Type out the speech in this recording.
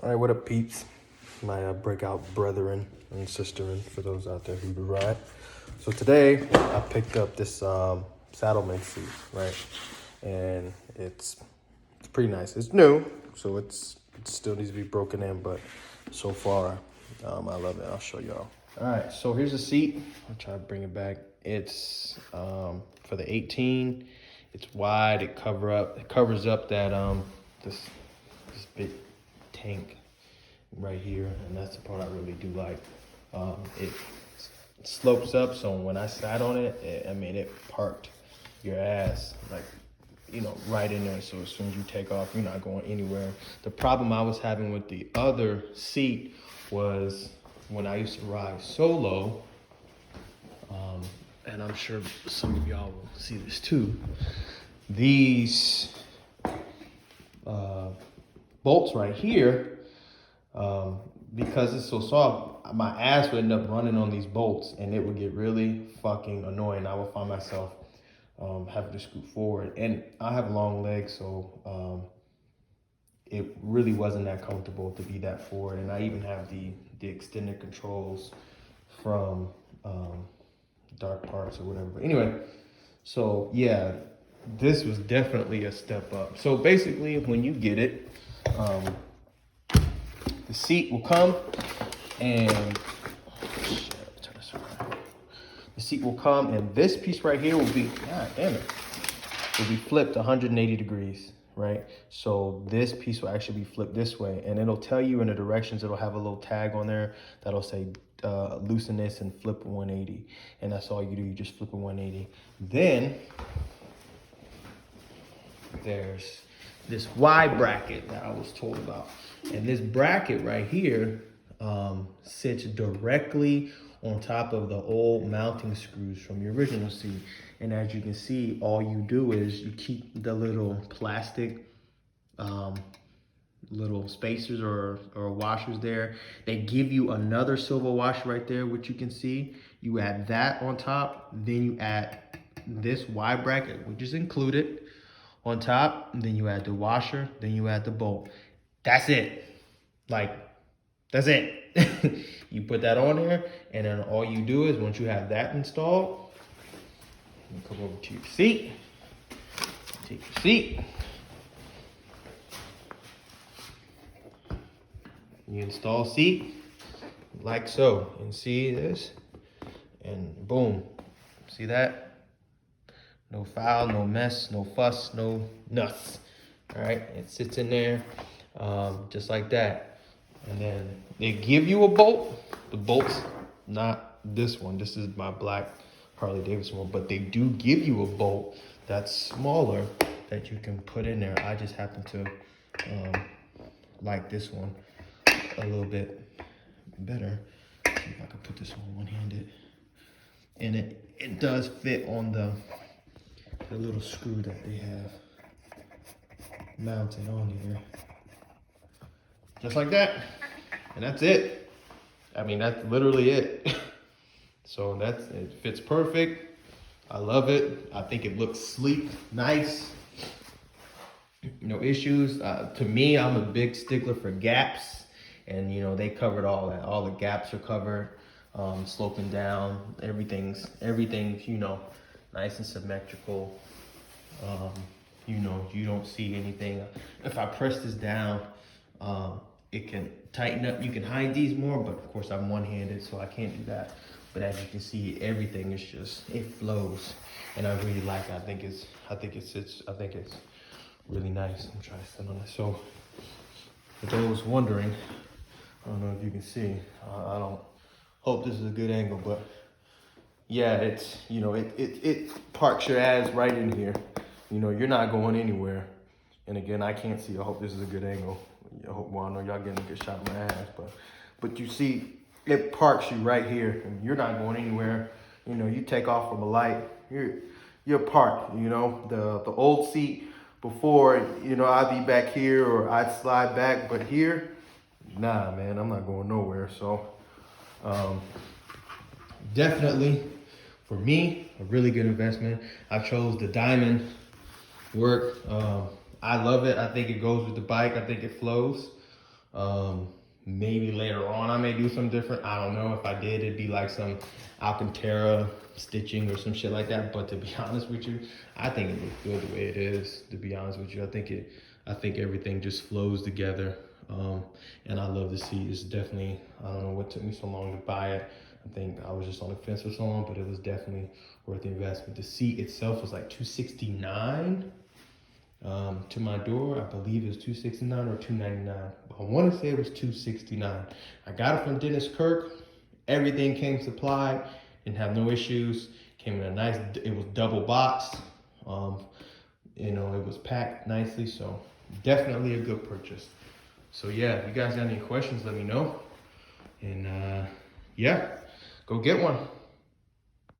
All right, what up, peeps? My Breakout brethren and sisterin, for those out there who do ride. So today I picked up this Saddlemen seat, right? And it's pretty nice. It's new, so it still needs to be broken in, but so far I love it. I'll show y'all. All right, so here's the seat. I'll try to bring it back. It's for the 18. It's wide. It covers up that this big tank right here, and that's the part I really do like. It slopes up, so when I sat on it, it parked your ass like, right in there. So as soon as you take off, you're not going anywhere. The problem I was having with the other seat was when I used to ride solo, and I'm sure some of y'all will see this too. These bolts right here, because it's so soft, my ass would end up running on these bolts, and it would get really fucking annoying. I would find myself having to scoot forward, and I have long legs, so it really wasn't that comfortable to be that forward. And I even have the extended controls from dark parts or whatever. But anyway, so yeah, this was definitely a step up. So basically, when you get it, the seat will come and the seat will come, and this piece right here will be, god damn it, will be flipped 180 degrees, right? So this piece will actually be flipped this way, and it'll tell you in the directions. It'll have a little tag on there that'll say loosen this and flip 180, and that's all you do. You just flip it 180. Then there's this Y bracket that I was told about, and this bracket right here sits directly on top of the old mounting screws from the original seat. And as you can see, all you do is you keep the little plastic little spacers or washers there. They give you another silver washer right there, which you can see. You add that on top, then you add this Y bracket, which is included on top, and then you add the washer, then you add the bolt. That's it. Like, that's it. You put that on there, and then all you do is, once you have that installed, you come over to your seat, take your seat, you install seat like so, and see this, and boom, see that? No foul, no mess, no fuss, no nuts. All right, it sits in there just like that. And then they give you a bolt. The bolt's not this one. This is my black Harley Davidson one, but they do give you a bolt that's smaller that you can put in there. I just happen to like this one a little bit better. Let's see if I can put this on one-handed. And it does fit on the little screw that they have mounted on here. Just like that. And that's it. I mean, that's literally it. So it fits perfect. I love it. I think it looks sleek, nice. No issues. To me, I'm a big stickler for gaps. And they covered all that. All the gaps are covered. Sloping down. Everything's nice and symmetrical. You don't see anything. If I press this down, it can tighten up. You can hide these more, but of course I'm one-handed, so I can't do that. But as you can see, everything is it flows, and I really like it. I think it's really nice. I'm trying to stand on it. So for those wondering, I don't know if you can see. I don't hope this is a good angle, but yeah, it's it parks your ass right in here. You're not going anywhere. And again, I can't see. I hope this is a good angle. I know y'all getting a good shot of my ass, but you see, it parks you right here, and you're not going anywhere. You take off from a light, you're parked. The old seat before, I'd be back here or I'd slide back, but here, nah, man, I'm not going nowhere. So definitely, for me, a really good investment. I chose the diamond work. I love it. I think it goes with the bike. I think it flows. Maybe later on I may do something different. I don't know. If I did, it'd be like some Alcantara stitching or some shit like that. But to be honest with you, I think it looks good the way it is. To be honest with you, I think everything just flows together. And I love the seat. It's definitely, I don't know what took me so long to buy it. I think I was just on the fence for so long, but it was definitely worth the investment. The seat itself was like $269. To my door, I believe it was $269 or $299. I want to say it was $269. I got it from Dennis Kirk. Everything came supplied, didn't have no issues. Came in a nice, it was double boxed. You know, it was packed nicely, so definitely a good purchase. So yeah, if you guys got any questions, let me know. And yeah, go get one.